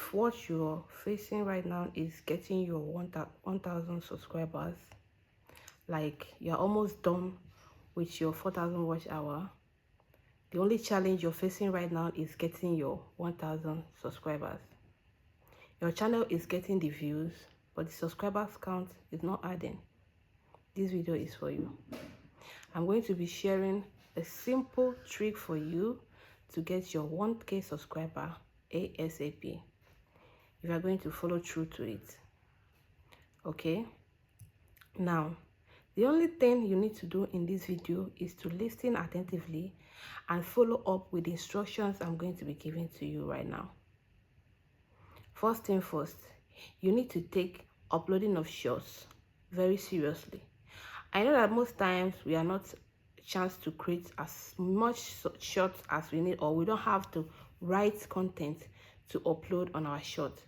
if what you're facing right now is getting your 1000 subscribers, like you're almost done with your 4000 watch hour, the only challenge you're facing right now is getting your 1000 subscribers. Your channel is getting the views, but the subscribers count is not adding. This video is for you. I'm going to be sharing a simple trick for you to get your 1K subscriber ASAP. If you're going to follow through to it. Okay? Now, the only thing you need to do in this video is to listen attentively and follow up with the instructions I'm going to be giving to you right now. First thing first, you need to take uploading of shorts very seriously. I know that most times we are not chance to create as much shorts as we need, or we don't have to write content to upload on our short.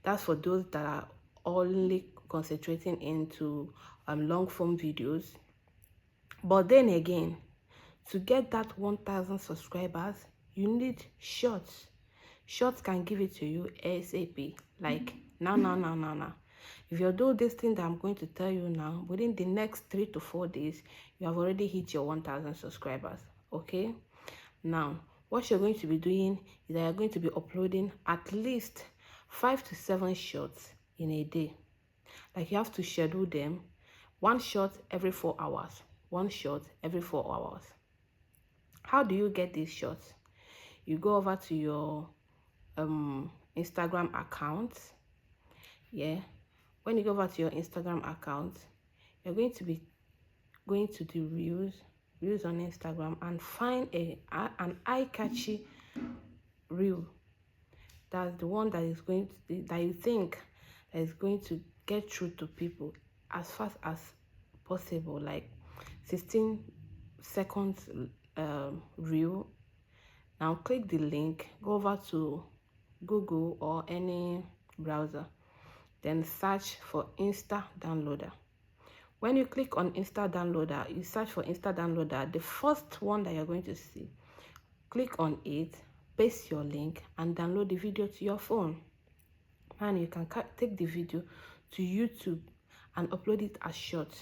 That's for those that are only concentrating into long form videos. But then again, to get that 1000 subscribers, you need shorts. Shorts can give it to you ASAP, like now. If you do this thing that I'm going to tell you now, within the next 3 to 4 days, you have already hit your 1000 subscribers. Okay? Now, what you're going to be doing is that you're going to be uploading at least 5 to 7 shorts in a day. Like, you have to schedule them. One shot every 4 hours. One shot every 4 hours. How do you get these shots? You go over to your Instagram account. Yeah. When you go over to your Instagram account, you're going to be going to the reels on Instagram and find an eye-catchy reel. That's the one that is going to, that you think that is going to get through to people as fast as possible, like 16 seconds reel. Now click the link, go over to Google or any browser, then search for Insta Downloader. When you click on Insta Downloader, you search for Insta Downloader, the first one that you're going to see, click on it, paste your link, and download the video to your phone. And you can take the video to YouTube and upload it as short.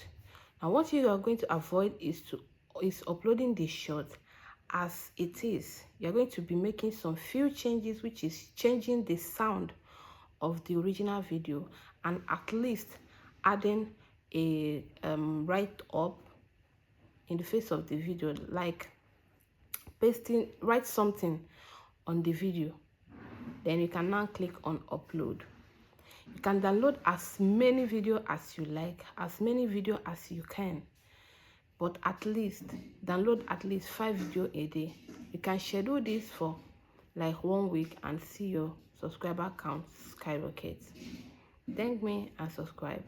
Now, what you are going to avoid is uploading the short as it is. You're going to be making some few changes, which is changing the sound of the original video and at least adding a write-up in the face of the video, like write something on the video. Then you can now click on upload. You can download as many videos as you like, as many videos as you can, but at least download at least 5 videos a day. You can schedule this for like 1 week and see your subscriber count skyrocket. Thank me and subscribe.